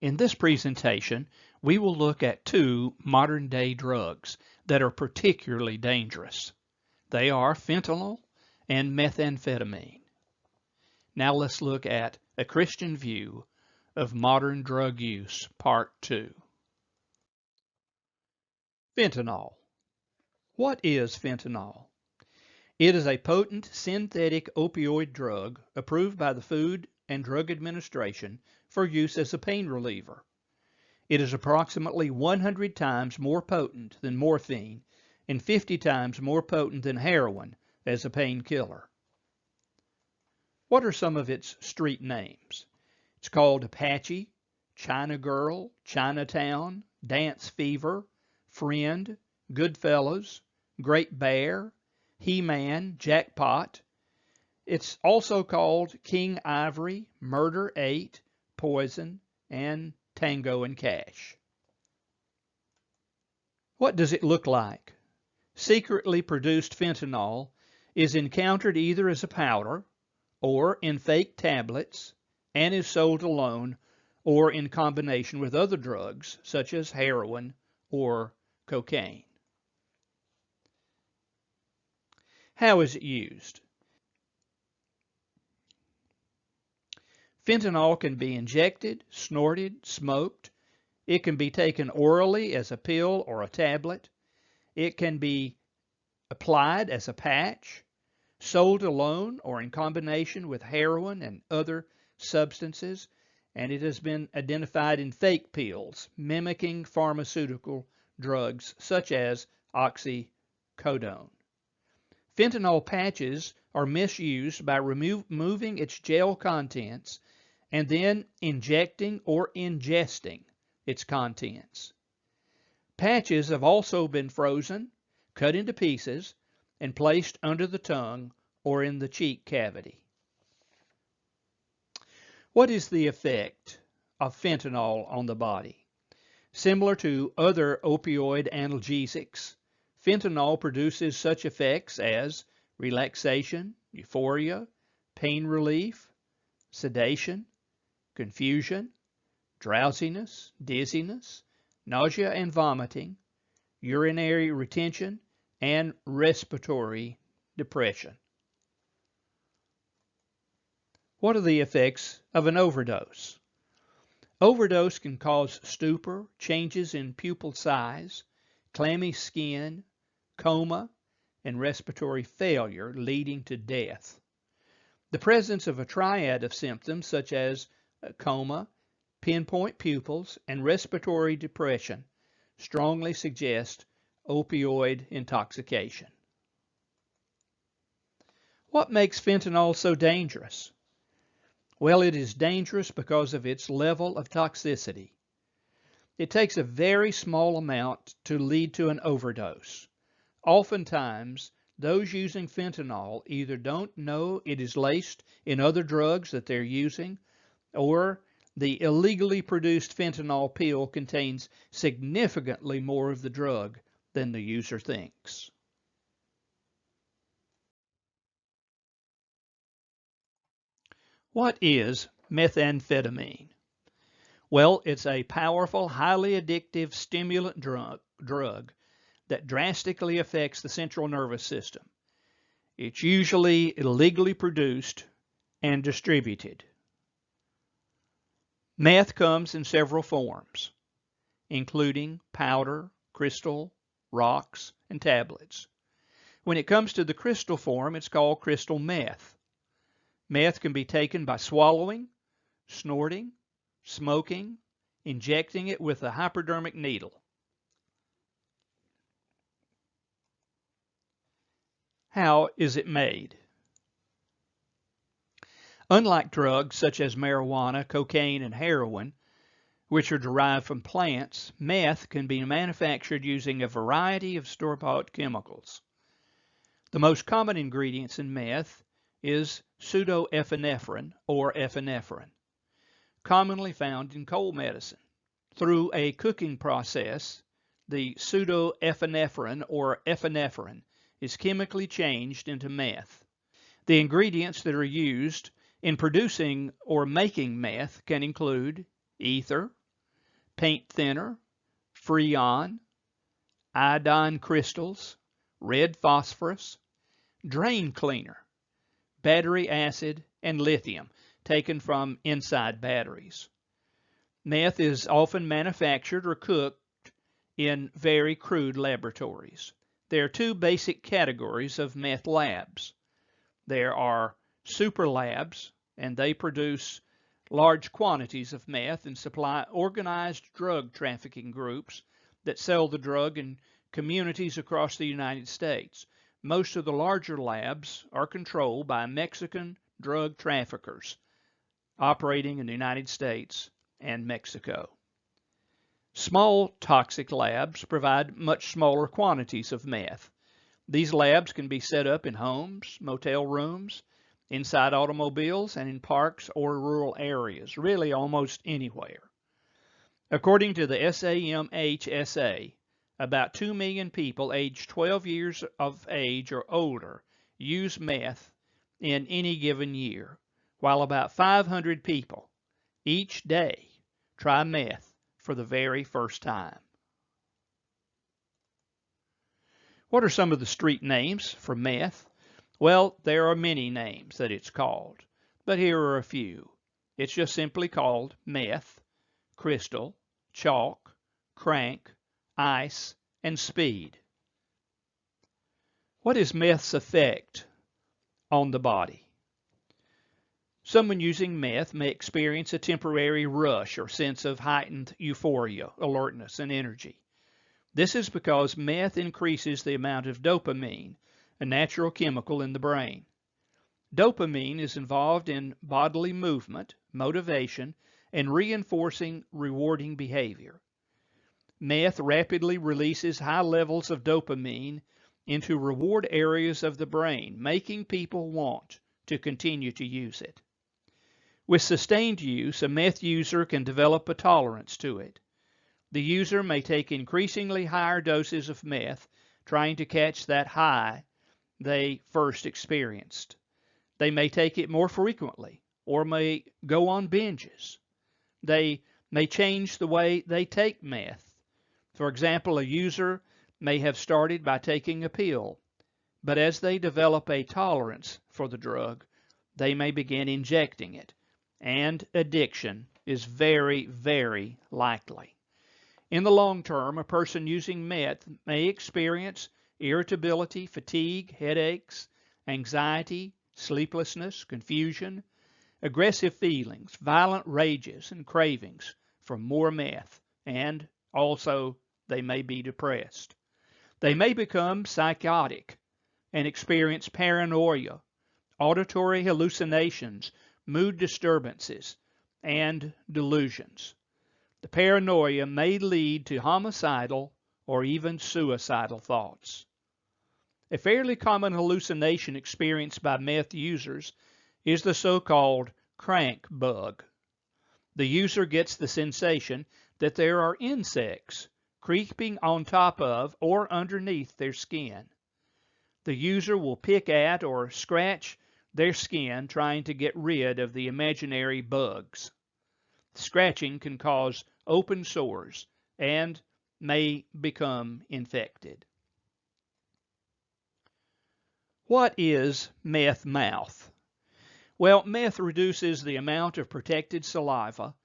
In this presentation, we will look at two modern-day drugs that are particularly dangerous. They are fentanyl and methamphetamine. Now let's look at a Christian view of modern drug use, Part 2. Fentanyl. What is fentanyl? It is a potent synthetic opioid drug approved by the Food and Drug Administration for use as a pain reliever. It is approximately 100 times more potent than morphine and 50 times more potent than heroin as a painkiller. What are some of its street names? It's called Apache, China Girl, Chinatown, Dance Fever, Friend, Goodfellas, Great Bear, He-Man, Jackpot. It's also called King Ivory, Murder 8, Poison, and Tango and Cash. What does it look like? Secretly produced fentanyl is encountered either as a powder or in fake tablets and is sold alone or in combination with other drugs such as heroin or cocaine. How is it used? Fentanyl can be injected, snorted, smoked. It can be taken orally as a pill or a tablet. It can be applied as a patch, sold alone or in combination with heroin and other substances, and it has been identified in fake pills, mimicking pharmaceutical drugs such as oxycodone. Fentanyl patches are misused by removing its gel contents and then injecting or ingesting its contents. Patches have also been frozen, cut into pieces, and placed under the tongue or in the cheek cavity. What is the effect of fentanyl on the body? Similar to other opioid analgesics, fentanyl produces such effects as relaxation, euphoria, pain relief, sedation, confusion, drowsiness, dizziness, nausea and vomiting, urinary retention, and respiratory depression. What are the effects of an overdose? Overdose can cause stupor, changes in pupil size, clammy skin, coma, and respiratory failure leading to death. The presence of a triad of symptoms such as coma, pinpoint pupils, and respiratory depression strongly suggest opioid intoxication. What makes fentanyl so dangerous? Well, it is dangerous because of its level of toxicity. It takes a very small amount to lead to an overdose. Oftentimes, those using fentanyl either don't know it is laced in other drugs that they're using, or the illegally produced fentanyl pill contains significantly more of the drug than the user thinks. What is methamphetamine? Well, it's a powerful, highly addictive stimulant drug that drastically affects the central nervous system. It's usually illegally produced and distributed. Meth comes in several forms, including powder, crystal, rocks, and tablets. When it comes to the crystal form, it's called crystal meth. Meth can be taken by swallowing, snorting, smoking, injecting it with a hypodermic needle. How is it made? Unlike drugs such as marijuana, cocaine, and heroin, which are derived from plants, meth can be manufactured using a variety of store-bought chemicals. The most common ingredients in meth is pseudoepinephrine or epinephrine, commonly found in cold medicine. Through a cooking process, the pseudoepinephrine or epinephrine is chemically changed into meth. The ingredients that are used in producing or making meth can include ether, paint thinner, freon, iodine crystals, red phosphorus, drain cleaner, battery acid, and lithium taken from inside batteries. Meth is often manufactured or cooked in very crude laboratories. There are two basic categories of meth labs. There are super labs, and they produce large quantities of meth and supply organized drug trafficking groups that sell the drug in communities across the United States. Most of the larger labs are controlled by Mexican drug traffickers operating in the United States and Mexico. Small toxic labs provide much smaller quantities of meth. These labs can be set up in homes, motel rooms, inside automobiles, and in parks or rural areas, really almost anywhere. According to the SAMHSA, about 2 million people aged 12 years of age or older use meth in any given year, while about 500 people each day try meth for the very first time. What are some of the street names for meth? Well, there are many names that it's called, but here are a few. It's just simply called meth, crystal, chalk, crank, ice, and speed. What is meth's effect on the body? Someone using meth may experience a temporary rush or sense of heightened euphoria, alertness, and energy. This is because meth increases the amount of dopamine, a natural chemical in the brain. Dopamine is involved in bodily movement, motivation, and reinforcing rewarding behavior. Meth rapidly releases high levels of dopamine into reward areas of the brain, making people want to continue to use it. With sustained use, a meth user can develop a tolerance to it. The user may take increasingly higher doses of meth, trying to catch that high they first experienced. They may take it more frequently or may go on binges. They may change the way they take meth. For example, a user may have started by taking a pill, but as they develop a tolerance for the drug, they may begin injecting it, and addiction is very, very likely. In the long term, a person using meth may experience irritability, fatigue, headaches, anxiety, sleeplessness, confusion, aggressive feelings, violent rages, and cravings for more meth, and also they may be depressed. They may become psychotic and experience paranoia, auditory hallucinations, mood disturbances, and delusions. The paranoia may lead to homicidal or even suicidal thoughts. A fairly common hallucination experienced by meth users is the so-called crank bug. The user gets the sensation that there are insects creeping on top of or underneath their skin. The user will pick at or scratch their skin trying to get rid of the imaginary bugs. Scratching can cause open sores and may become infected. What is meth mouth? Well, meth reduces the amount of protected saliva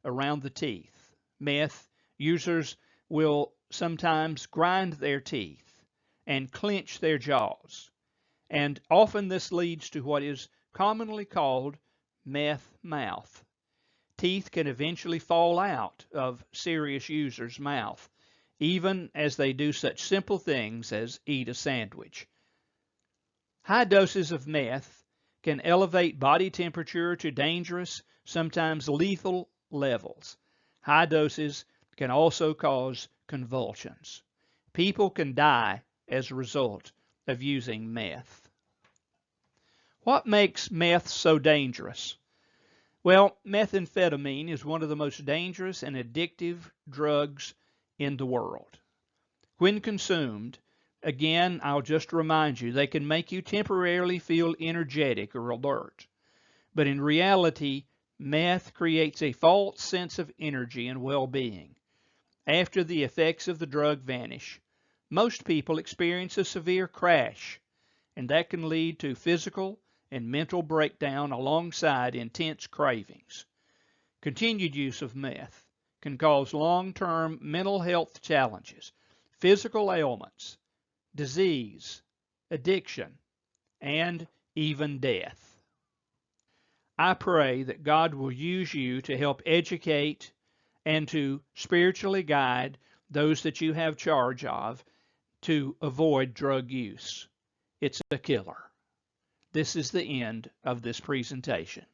around the teeth. Meth users will sometimes grind their teeth and clench their jaws, and often this leads to what is commonly called meth mouth. Teeth can eventually fall out of serious users' mouth, even as they do such simple things as eat a sandwich. High doses of meth can elevate body temperature to dangerous, sometimes lethal levels. High doses can also cause convulsions. People can die as a result of using meth. What makes meth so dangerous? Well, methamphetamine is one of the most dangerous and addictive drugs in the world. When consumed, again, I'll just remind you, they can make you temporarily feel energetic or alert. But in reality, meth creates a false sense of energy and well-being. After the effects of the drug vanish, most people experience a severe crash, and that can lead to physical and mental breakdown alongside intense cravings. Continued use of meth can cause long-term mental health challenges, physical ailments, disease, addiction, and even death. I pray that God will use you to help educate and to spiritually guide those that you have charge of to avoid drug use. It's a killer. This is the end of this presentation.